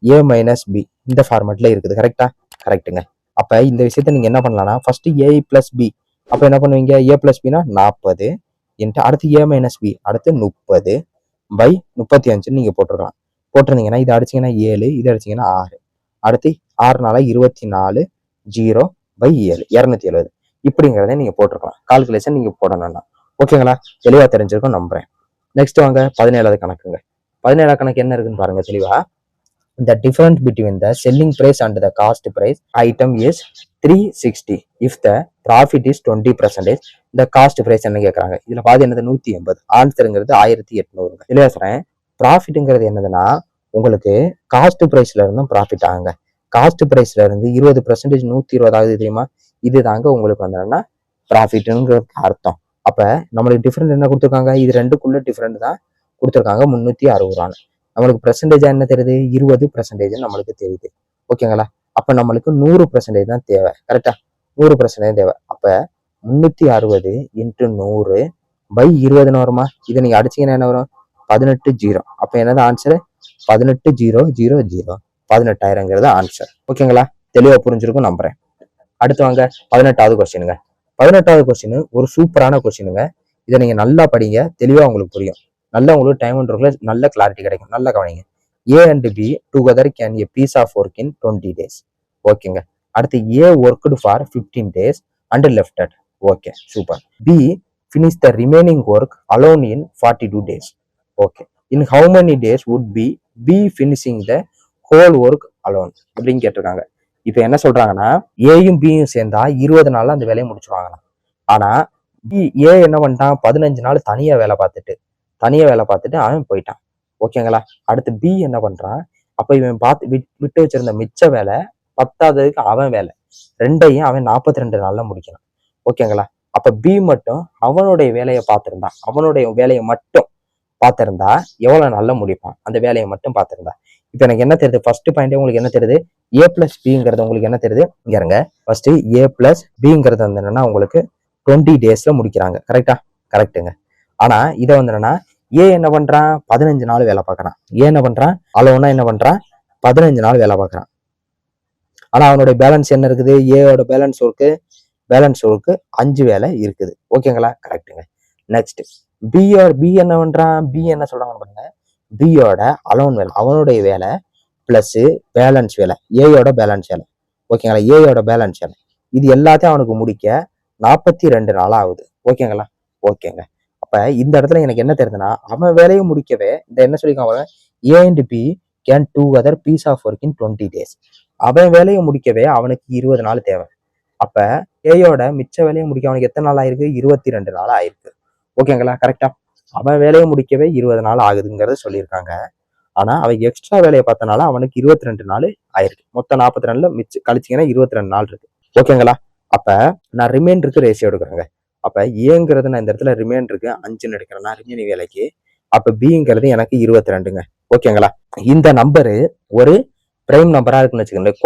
A minus B. இந்த ஃபார்மேட்ல இருக்குது. கரெக்டா? கரெக்டுங்க. அப்ப இந்த விஷயத்த நீங்க என்ன பண்ணலாம்னா ஃபர்ஸ்ட் ஏ பிளஸ் பி. அப்ப என்ன பண்ணுவீங்க, ஏ பிளஸ் பினா 40 இன்ட்டு அடுத்து ஏ மைனஸ் பி அடுத்து 30 பை 35 நீங்க போட்டுருக்கலாம். போட்டிருந்தீங்கன்னா இது அடிச்சிங்கன்னா 7, இது அடிச்சிங்கன்னா 6. அடுத்து 6 24 0 பை 7 270 இப்படிங்கிறத நீங்க போட்டிருக்கலாம். கால்குலேஷன் நீங்க போடணும்னா. ஓகேங்களா? தெளிவா தெரிஞ்சிருக்கும் நம்புறேன். நெக்ஸ்ட் வாங்க 17வது கணக்குங்க. 17வது கணக்கு என்ன இருக்குன்னு பாருங்க தெளிவா. The difference between the selling price and the cost price item is 360 if the profit is 20%. the cost price என்ன கேட்கறாங்க, இதுல பாதி என்னது 180. ஆன்சருங்கிறது 1800. இல்லையா சொல்றேன். ப்ராஃபிட்ங்கிறது என்னதுன்னா உங்களுக்கு காஸ்ட் பிரைஸ்ல இருந்தும் ப்ராஃபிட் ஆகுங்க. காஸ்ட் பிரைஸ்ல இருந்து 20% 120 ஆகுது தெரியுமா, இது தாங்க உங்களுக்கு வந்து ப்ராஃபிட்ங்கிற அர்த்தம். அப்ப நம்மளுக்கு டிஃபரெண்ட் என்ன கொடுத்துருக்காங்க, இது ரெண்டுக்குள்ள டிஃபரெண்ட் தான் கொடுத்துருக்காங்க 360. நம்மளுக்கு பெர்சன்டேஜா என்ன தெரியுது, 20% நம்மளுக்கு தெரியுது. ஓகேங்களா? அப்ப நம்மளுக்கு 100% தான் தேவை. கரெக்டா? 100% தேவை. அப்ப 360 இன்ட்டு 100 பை 20 வருமா, இதை நீங்க அடிச்சீங்கன்னா என்ன வரும், 18 அப்ப என்னது ஆன்சர், 18,000 18,000ங்கிறது ஆன்சர். ஓகேங்களா? தெளிவா புரிஞ்சிருக்கும் நம்புறேன். அடுத்து வாங்க 18வது கொஸ்டினுங்க. 18வது கொஸ்டின் ஒரு சூப்பரான கொஸ்டினுங்க. இதை நீங்க நல்லா படிங்க, தெளிவா உங்களுக்கு புரியும். நல்லா உங்களுக்கு டைம் ஒன்றுக்குள்ள நல்ல கிளாரிட்டி கிடைக்கும். நல்லா கவனிங்க. A and B together can a piece of work in 20 days. ஓகேங்க. அடுத்து A worked for 15 days and lefted. Okay, super. B finish the remaining work alone in 42 days. Okay. In how many days would B finishing the whole work alone அப்படின்னு கேட்டிருக்காங்க. இப்ப என்ன சொல்றாங்கன்னா ஏயும் பியும் சேர்ந்தா 20 நாள்ல அந்த வேலையை முடிச்சுருவாங்களாம். ஆனா ஏ என்ன பண்ணிட்டான், 15 நாள் தனியா வேலை பார்த்துட்டு அவன் போயிட்டான். ஓகேங்களா? அடுத்து பி என்ன பண்றான், அப்ப இவன் விட்டு வச்சிருந்த மிச்ச வேலை 10ஆவதுக்கு அவன் வேலை ரெண்டையும் அவன் 42 நாள்ல முடிக்கணும். ஓகேங்களா? அப்ப பி மட்டும் அவனுடைய வேலையை மட்டும் பார்த்திருந்தா எவ்வளவு நாள்ல முடிப்பான், அந்த வேலையை மட்டும் பார்த்திருந்தா. இப்ப எனக்கு என்ன தெரியுது, ஃபர்ஸ்ட் பாயிண்ட் உங்களுக்கு என்ன தெரியுது, ஏ பிளஸ் பிங்கிறது உங்களுக்கு என்ன தெரியுது, இங்க இருங்க. ஃபர்ஸ்ட் ஏ பிளஸ் பிங்கிறது வந்து என்னன்னா உங்களுக்கு 20 daysல முடிக்கிறாங்க. கரெக்டா? கரெக்டுங்க. ஆனா இதை வந்து என்னன்னா ஏ என்ன பண்றான், 15 நாள் வேலை பார்க்கறான். ஏ என்ன பண்றான், அளவுனா என்ன பண்றான், 15 நாள் வேலை பார்க்கறான். ஆனா அவனுடைய பேலன்ஸ் என்ன இருக்குது, ஏயோட பேலன்ஸ் ஒர்க்கு 5 வேலை இருக்குது. ஓகேங்களா? கரெக்டுங்க. நெக்ஸ்ட் பி என்ன பண்றான், பி என்ன சொல்றாங்க பாருங்க, பியோட அலோன் வேலை அவனுடைய வேலை பிளஸ் பேலன்ஸ் வேலை ஏயோட பேலன்ஸ் வேலை. ஓகேங்களா? ஏயோட பேலன்ஸ் வேலை இது எல்லாத்தையும் அவனுக்கு முடிக்க 42 நாள் ஆகுது. ஓகேங்களா? ஓகேங்க. அப்ப இந்த இடத்துல எனக்கு என்ன தெரியுதுன்னா, அவன் வேலையை முடிக்கவே இந்த என்ன சொல்லியிருக்கான், A and B can do other piece of work in 20 days. அவன் வேலையை முடிக்கவே அவனுக்கு 20 நாள் தேவை. அப்ப ஏயோட மிச்ச வேலையை முடிக்க அவனுக்கு எத்தனை நாள் ஆயிருக்கு? 22 நாள் ஆயிருக்கு. ஓகேங்களா? கரெக்டா? அவன் வேலையை முடிக்கவே 20 நாள் ஆகுதுங்கிறத சொல்லியிருக்காங்க. ஆனா அவன் எக்ஸ்ட்ரா வேலையை பார்த்தனால அவனுக்கு 22 நாள் ஆயிருக்கு. மொத்தம் 42 மிச்சம் கழிச்சிங்கன்னா 22 நாள் இருக்கு. ஓகேங்களா? அப்ப நான் ரிமைண்டருக்கு ரேஷியோ எடுக்கிறேங்க. அப்ப ஏங்கிறது நான் இந்த இடத்துல ரிமைண்டருக்கு 5ன்னு எடுக்கிறேன்னா ரிமைனிங் வேலைக்கு. அப்ப பிங்கிறது எனக்கு 22ங்க. ஓகேங்களா? இந்த நம்பரு ஒரு பிரைம் நம்பரா இருக்குன்னு வச்சுக்கோங்களேன்.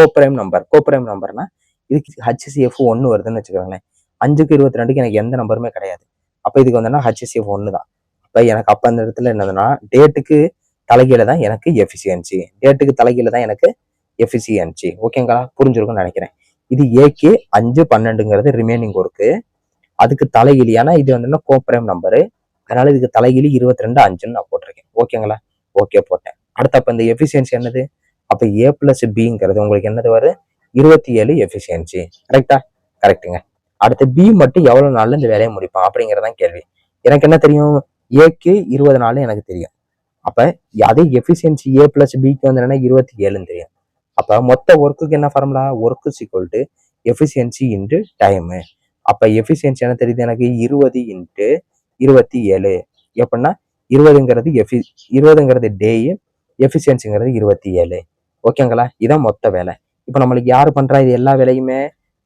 கோப்ரைம் நம்பர்னா இதுக்கு HCF 1 வருதுன்னு வச்சுக்கோங்களேன். 5க்கு 22க்கு எனக்கு எந்த நம்பருமே கிடையாது. அப்ப இதுக்கு வந்தோம்னா HCF 1 தான். அப்ப அந்த இடத்துல என்னதுன்னா டேட்டுக்கு தலைகீழ தான் எனக்கு எஃபிசியன்சி. ஓகேங்களா? புரிஞ்சிருக்கும்னு நினைக்கிறேன். இது ஏக்கு 5 12ங்கிறது ரிமைனிங் ஒர்க்கு. அதுக்கு தலைகீழி, ஏன்னா இது வந்து கோப்ரைம் நம்பரு, அதனால இதுக்கு தலைகீழி 22 5ன்னு நான் போட்டிருக்கேன். ஓகேங்களா? ஓகே போட்டேன். அடுத்து அப்ப இந்த எஃபிசியன்சி என்னது? அப்ப A + Bங்கிறது உங்களுக்கு என்னது வரும்? 27 எஃபிசியன்சி. கரெக்டா? கரெக்டுங்க. அடுத்து பி மட்டும் எவ்வளவு நாள்ல இந்த வேலையை முடிப்பான் அப்படிங்கறதான் கேள்வி. எனக்கு என்ன தெரியும்? ஏக்கு 20 நாள் எனக்கு தெரியும். அப்ப அதே எஃபிசியன்சி A + Bக்கு வந்து என்னன்னா 27ன்னு தெரியும். அப்ப மொத்த ஒர்க்குக்கு என்ன formula? Work is equal to efficiency into time. அப்ப எஃபிசியன்சி என்ன தெரியுது எனக்கு? 20 இன்ட்டு 27. எப்படின்னா 20ங்கிறது டேயு, எஃபிசியன்சிங்கிறது 27. ஓகேங்களா? இதான் மொத்த வேலை. இப்ப நம்மளுக்கு யாரு பண்றா இது எல்லா வேலையுமே?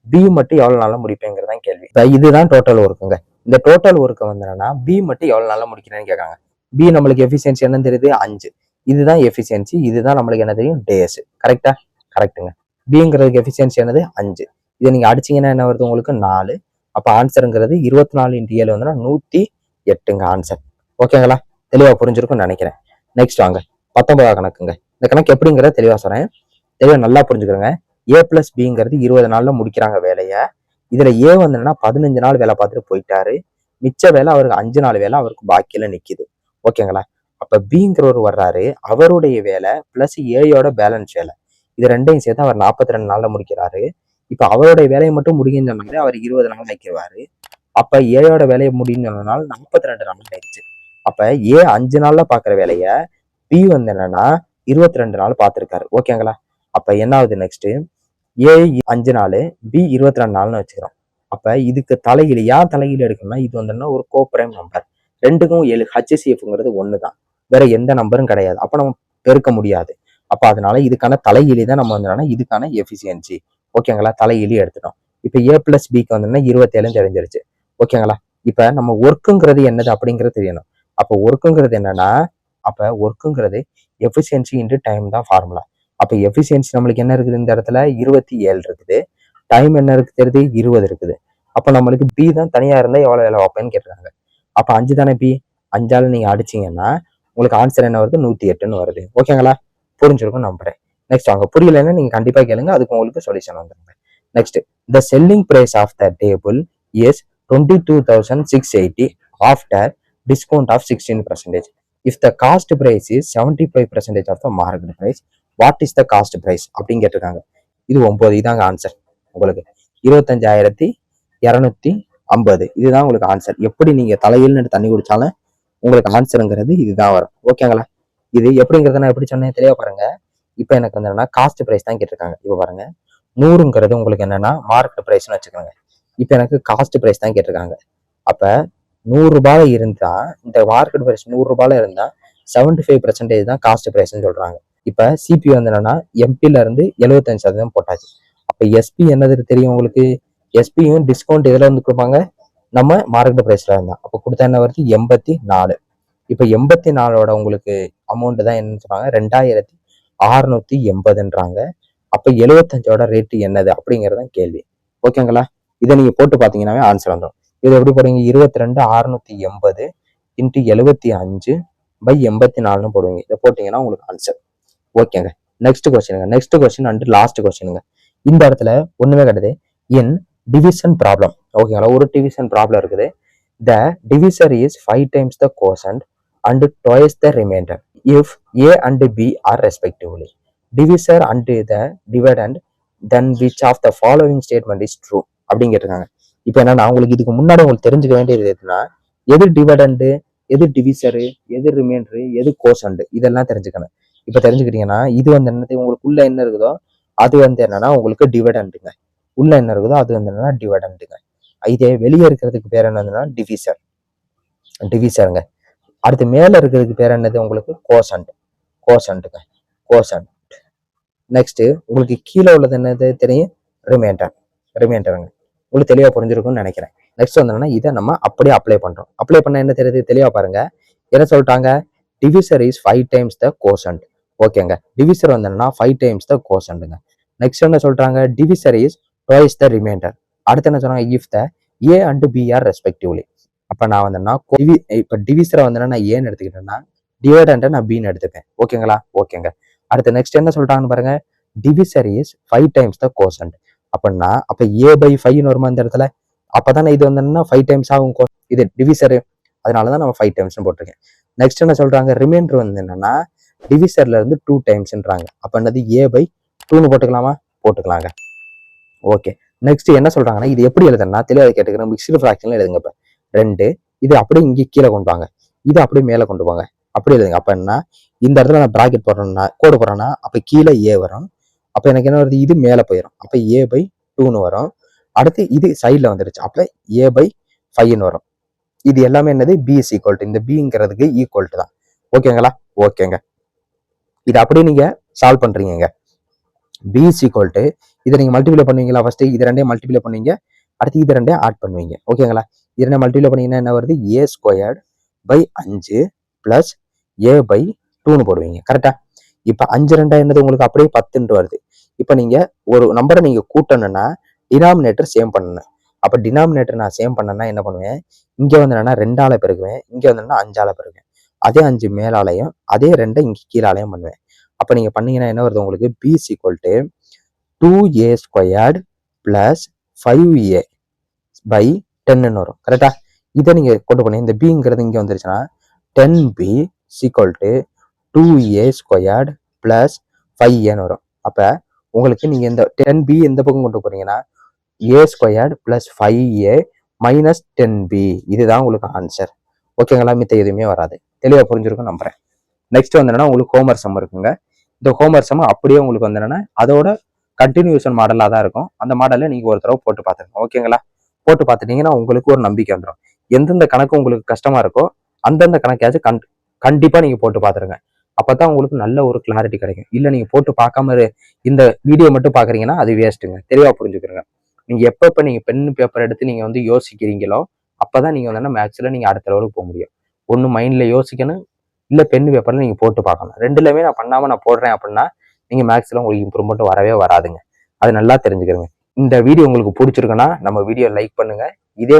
பி மட்டும் எவ்வளவு நாளா முடிப்பேங்கிறதான் கேள்வி. இதுதான் டோட்டல் ஒர்க்குங்க. இந்த டோட்டல் ஒர்க்கை வந்து என்னன்னா பி மட்டும் எவ்வளவு நாளா முடிக்கிறேன்னு கேட்காங்க. பி நம்மளுக்கு எஃபிசியன்சி என்னன்னு தெரியுது? 5. இதுதான் எஃபிசியன்சி. இதுதான் நம்மளுக்கு என்ன தெரியும்? டேஸ். கரெக்டா? கரெக்டுங்க. பிங்கிறதுக்கு எஃபிசியன்சி என்னது? 5. இதை நீங்க அடிச்சீங்கன்னா என்ன வருது உங்களுக்கு? 4. அப்ப ஆன்சருங்கிறது 24 × 7 வந்து 108ங்க ஆன்சர். ஓகேங்களா? தெளிவா புரிஞ்சிருக்கும்னு நினைக்கிறேன். நெக்ஸ்ட் வாங்க 19ஆம் கணக்குங்க. இந்த கணக்கு எப்படிங்கிறத தெளிவா சொல்றேன். தெளிவா நல்லா புரிஞ்சுக்கிறேங்க. A + Bங்கிறது 20 நாள்ல முடிக்கிறாங்க வேலையை. இதுல ஏ வந்து என்னன்னா 15 நாள் வேலை பார்த்துட்டு போயிட்டாரு. மிச்ச வேலை அவருக்கு 5 நாள் வேலை அவருக்கு பாக்கியில நிக்குது. ஓகேங்களா? அப்ப பிங்கிறவர் வர்றாரு, அவருடைய வேலை பிளஸ் ஏயோட பேலன்ஸ் வேலை, இது ரெண்டையும் சேர்த்து அவர் 42 நாள்ல முடிக்கிறாரு. இப்ப அவருடைய வேலையை மட்டும் முடியுன்னு சொன்னாலே அவர் 20 நாள் வைக்கிறாரு. அப்ப ஏயோட வேலையை முடியும்னு சொன்னதுனால 42 நாள் ஆயிடுச்சு. அப்ப ஏ 5 நாள்ல பாக்குற வேலைய பி வந்து என்னன்னா 22 நாள் பார்த்திருக்காரு. ஓகேங்களா? அப்ப என்ன ஆகுது நெக்ஸ்ட்? ஏ 5 நாள், பி 22 நாள்னு வச்சுக்கிறோம். அப்ப இதுக்கு தலைகீழ், ஏன் தலைகீழ் எடுக்கணும்னா இது வந்து ஒரு கோப்ரைம் நம்பர். ரெண்டுக்கும் HCFங்கிறது 1 தான், வேற எந்த நம்பரும் கிடையாது. அப்ப நம்ம பெருக்க முடியாது. அப்ப அதனால இதுக்கான தலைகீழி தான் நம்ம வந்து இதுக்கான எஃபிசியன்சி. ஓகேங்களா? தலைகீழி எடுத்துட்டோம். இப்ப A + Bக்கு வந்து 27 தெரிஞ்சிருச்சு. ஓகேங்களா? இப்ப நம்ம ஒர்க்குங்கிறது என்னது அப்படிங்கிறது தெரியணும். அப்ப ஒர்க்குங்கிறது என்னன்னா, எஃபிசியன்சி இன்டு டைம் தான் ஃபார்முலா. அப்ப எஃபிசியன்சி நம்மளுக்கு என்ன இருக்குது? இந்த இடத்துல 27 இருக்குது. டைம் என்ன இருக்கு தெரியுது? 20 இருக்குது. அப்ப நம்மளுக்கு பி தான் தனியா இருந்தா எவ்வளவு வேலை வைப்பேன்னு கேட்டுருக்காங்க. அப்ப 5 தானே பி. 5ஆல நீங்க அடிச்சீங்கன்னா உங்களுக்கு ஆன்சர் என்ன வருது? 108ன்னு வருது. ஓகேங்களா? புரிஞ்சிருக்கும் நம்புறேன். நெக்ஸ்ட் வாங்க. புரியலன்னா நீங்க கண்டிப்பா கேளுங்க, அதுக்கு உங்களுக்கு சொல்யூஷன் வந்துருங்க. Next, the selling price of the table is 22,680 after discount of 16%. If the cost price is 75% of the market price, what is the cost price அப்படின்னு கேட்டிருக்காங்க. இது 9. இதாங்க ஆன்சர். உங்களுக்கு 25,250 இதுதான் உங்களுக்கு ஆன்சர். எப்படி நீங்க தலையில் தண்ணி குடிச்சாலும் உங்களுக்கு ஆன்சருங்கிறது இதுதான் வரும். ஓகேங்களா? இது எப்படிங்கிறத நான் எப்படி சொன்னேன் தெளிவா பாருங்க. இப்ப எனக்கு வந்து என்னன்னா காஸ்ட் பிரைஸ் தான் கேட்டிருக்காங்க. இப்ப பாருங்க, 100ங்கிறது உங்களுக்கு என்னன்னா மார்க்கெட் பிரைஸ்னு வச்சுக்கோங்க. இப்ப எனக்கு காஸ்ட் பிரைஸ் தான் கேட்டிருக்காங்க. அப்ப 100 ரூபாய் இருந்தா, இந்த மார்க்கெட் பிரைஸ் 100 ரூபாயில இருந்தா 75% தான் காஸ்ட் பிரைஸ்ன்னு சொல்றாங்க. இப்ப சிபி வந்து என்னன்னா எம்பில இருந்து 75% போட்டாச்சு. அப்ப எஸ்பி என்னது தெரியும் உங்களுக்கு? எஸ்பியும் டிஸ்கவுண்ட் எதுல வந்து கொடுப்பாங்க? நம்ம மார்க்கெட் பிரைஸ்ல இருந்தா. அப்ப கொடுத்தா என்ன வருது? 84. இப்ப 84ஓட உங்களுக்கு அமௌண்ட் தான் என்னன்னு சொல்றாங்க? 2680ன்றாங்க. அப்ப 75ஓட ரேட்டு என்னது அப்படிங்கறதான் கேள்வி. ஓகேங்களா? இதை நீங்க போட்டு பாத்தீங்கன்னாவே ஆன்சர் வந்துடும். இது எப்படி போடுவீங்க? 22,680 × 75/84ன்னு போடுவீங்க. இதை போட்டீங்கன்னா உங்களுக்கு ஆன்சர். ஓகேங்க. நெக்ஸ்ட் கொஸ்டின் அண்ட் லாஸ்ட் கொஸ்டினுங்க. இந்த இடத்துல ஒண்ணுமே கிடையாது. In division problem. ஓகேங்களா? ஒரு டிவிஷன் ப்ராப்ளம் இருக்குது. The divisor is 5 times the quotient and twice the remainder if A and B are respectively. Divisor and the dividend, then which of the following statement is true அப்படின்னு கேட்டிருக்காங்க. இப்போ என்னன்னா உங்களுக்கு இதுக்கு முன்னாடி உங்களுக்கு தெரிஞ்சுக்க வேண்டியது எதுனா, எது டிவிடெண்ட், எது டிவிசரு, எது ரிமைண்டர், எது கோஷன்ட், இதெல்லாம் தெரிஞ்சுக்கணும். இப்ப தெரிஞ்சுக்கிட்டீங்கன்னா இது வந்து என்னது, உங்களுக்குள்ள என்ன இருக்குதோ அது வந்து என்னன்னா உங்களுக்கு டிவிடெண்ட்டுங்க. உள்ள என்ன இருக்குதோ அது வந்து என்னன்னா டிவிடெண்ட்டுங்க. இதே வெளியே இருக்கிறதுக்கு பேர் என்னதுன்னா டிவிசருங்க. அடுத்து மேல இருக்கிறதுக்கு பேர் என்னது உங்களுக்கு கோஷன்ட்டுங்க. கோஷன்ட். நெக்ஸ்ட் உங்களுக்கு கீழே உள்ளது என்னது தெரியும், ரிமைண்டருங்க. உங்களுக்கு தெளிவா புரிஞ்சிருக்கும்னு நினைக்கிறேன். நெக்ஸ்ட் வந்து இதை நம்ம அப்படியே அப்ளை பண்றோம். அப்ளை பண்ண என்ன தெரியுது, தெளிவா பாருங்க. என்ன சொல்லிட்டாங்க, divisor is 5 times the quotient. ஓகேங்க, டிவிசர் வந்து 5 times the quotient. நெக்ஸ்ட் என்ன சொல்றாங்க, divisor is twice the remainder. அடுத்து என்ன சொல்றாங்க, if the a and b are respectively. அப்ப நான் வந்து இப்ப டிவிசரை வந்து நான் ஏன்னு எடுத்துக்கிட்டேன்னா டிவைடண்ட நான் பின்னு எடுத்துப்பேன். ஓகேங்களா? ஓகேங்க. அடுத்து நெக்ஸ்ட் என்ன சொல்றாங்கன்னு பாருங்க, divisor is 5 times the quotient. அப்படின்னா அப்ப a/5 வருமா இந்த இடத்துல, அப்பதானே இது வந்து 5 times ஆகும் இது டிவிசரு, அதனாலதான் நம்ம 5 times போட்டிருக்கேன். நெக்ஸ்ட் என்ன சொல்றாங்க, ரிமைண்டர் வந்து என்னன்னா டிவிசர்ல இருந்து 2 timesன்றாங்க. அப்ப என்னது a/2ன்னு போட்டுக்கலாங்க. ஓகே. நெக்ஸ்ட் என்ன சொல்றாங்கன்னா, இது எப்படி எழுதுனா தெளிவாக கேட்டுக்கிறேன், மிக்ஸ்டு ஃபிராக்ஷன்ல எழுதுங்க. இப்ப 2 இது அப்படியே இங்கே கீழே கொண்டு வாங்க, இது அப்படியே மேலே கொண்டு போங்க, அப்படி எழுதுங்க. அப்ப என்ன, இந்த இடத்துல நான் பிராக்கெட் போடுறேன்னா கோடு போடுறேன்னா அப்ப கீழே a வரும். அப்ப எனக்கு என்ன வருது, இது மேலே போயிடும். அப்ப a/2ன்னு வரும். அடுத்து இது சைட்ல வந்துருச்சு, அப்ப a/5ன்னு வரும். இது எல்லாமே என்னது, b is equal to, இந்த bங்கிறதுக்கு ஈக்குவல் டு தான். ஓகேங்களா? ஓகேங்க. இது அப்படியே நீங்க சால்வ் பண்றீங்க. b is equal to, இதை நீங்க மல்டிப்ளை பண்ணுவீங்களா, ஃபர்ஸ்ட் இது ரெண்டையும் மல்டிப்ளை பண்ணுவீங்க, அடுத்து இது ரெண்டையும் ஆட் பண்ணுவீங்க. ஓகேங்களா? இது ரெண்டையும் மல்டிப்ளை பண்ணீங்கன்னா என்ன வருது, a² / 5 பிளஸ் a/2ன்னு போடுவீங்க. கரெக்டா? இப்ப 5 2 என்னது உங்களுக்கு அப்படியே 10 வருது. இப்ப நீங்க ஒரு நம்பரை நீங்க கூட்டணும்னா டினாமினேட்டர் சேம் பண்ணணும். அப்ப டினாமினேட்டர் நான் சேம் பண்ணேன்னா என்ன பண்ணுவேன், இங்க வந்து என்னன்னா 2ஆல பெருக்குவேன், இங்க வந்து 5ஆல பெருக்குவேன். அதே 5 மேலாலையும் அதே 2 இங்க கீழாலையும் பண்ணுவேன். அப்ப நீங்க பண்ணீங்கன்னா என்ன வருது உங்களுக்கு, b is equal to 2a² plus 5a/10ன்னு வரும். கரெக்டா? இதை நீங்க கொண்டு போனீங்க, இந்த bங்கிறது இங்க வந்துருச்சுன்னா 10b is equal to 2a² plus 5aன்னு வரும். அப்ப உங்களுக்கு நீங்க இந்த 10b எந்த பக்கம் கொண்டு போறீங்கன்னா a² plus 5a minus 10b, இதுதான் உங்களுக்கு ஆன்சர். ஓகேங்களா? மித்த எதுவுமே வராது. தெளிவா புரிஞ்சிருக்கும் நம்புறேன். நெக்ஸ்ட் வந்து என்னன்னா உங்களுக்கு ஹோம்ஒர்க் சம் இருக்குங்க. இந்த ஹோம்ஒர்க் சம் அப்படியே உங்களுக்கு வந்து என்னன்னா அதோட கண்டினியூஷன் மாடலா தான் இருக்கும். அந்த மாடலை நீங்க ஒரு தடவை போட்டு பார்த்துருங்க. ஓகேங்களா? போட்டு பார்த்துட்டீங்கன்னா உங்களுக்கு ஒரு நம்பிக்கை வந்துடும். எந்தெந்த கணக்கு உங்களுக்கு கஷ்டமா இருக்கோ அந்தந்த கணக்கையாச்சும் கண்டிப்பா நீங்க போட்டு பார்த்துருங்க. அப்பதான் உங்களுக்கு நல்ல ஒரு கிளாரிட்டி கிடைக்கும். இல்ல நீங்க போட்டு பார்க்காம இந்த வீடியோ மட்டும் பாக்குறீங்கன்னா அது வேஸ்ட்டுங்க. தெளிவா புரிஞ்சுக்கிறீங்க. நீங்க எப்ப நீங்க பென் பேப்பர் எடுத்து நீங்க வந்து யோசிக்கிறீங்களோ அப்பதான் நீங்க வந்து மேக்ஸ்ல நீங்க அடுத்த லெவலுக்கு போக முடியும். ஒண்ணு மைண்ட்ல யோசிக்கணும், இல்ல பென் பேப்பர்ல நீங்க போட்டு பார்க்கணும். ரெண்டுலயுமே நான் பண்ணாம நான் போடுறேன் அப்படின்னா நீங்க மேக்ஸ்ல உங்களுக்கு இம்ப்ரூவ்மெண்ட் வரவே வராதுங்க. அது நல்லா தெரிஞ்சுக்கிறீங்க. இந்த வீடியோ உங்களுக்கு பிடிச்சிருக்குன்னா நம்ம வீடியோ லைக் பண்ணுங்க. இதே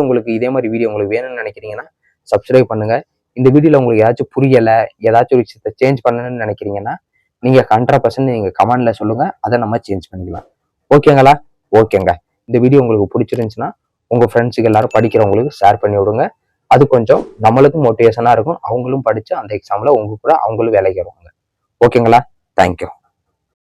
மாதிரி வீடியோ உங்களுக்கு வேணும்னு நினைக்கிறீங்கன்னா சப்ஸ்கிரைப் பண்ணுங்க. இந்த வீடியோல உங்களுக்கு ஏதாச்சும் புரியல, ஏதாச்சும் ஒரு விஷயத்தை சேஞ்ச் பண்ணணும்னு நினைக்கிறீங்கன்னா நீங்க 100% நீங்க கமெண்ட்ல சொல்லுங்க, அதை நம்ம சேஞ்ச் பண்ணிக்கலாம். ஓகேங்களா? ஓகேங்க. இந்த வீடியோ உங்களுக்கு பிடிச்சிருந்துச்சுன்னா உங்க ஃப்ரெண்ட்ஸுக்கு எல்லாரும் படிக்கிறவங்களுக்கு ஷேர் பண்ணி விடுங்க. அது கொஞ்சம் நம்மளுக்கும் மோட்டிவேஷனா இருக்கும். அவங்களும் படிச்சு அந்த எக்ஸாம்ல உங்க கூட அவங்களும் வேலைக்கு வருவாங்க. ஓகேங்களா? தேங்க்யூ.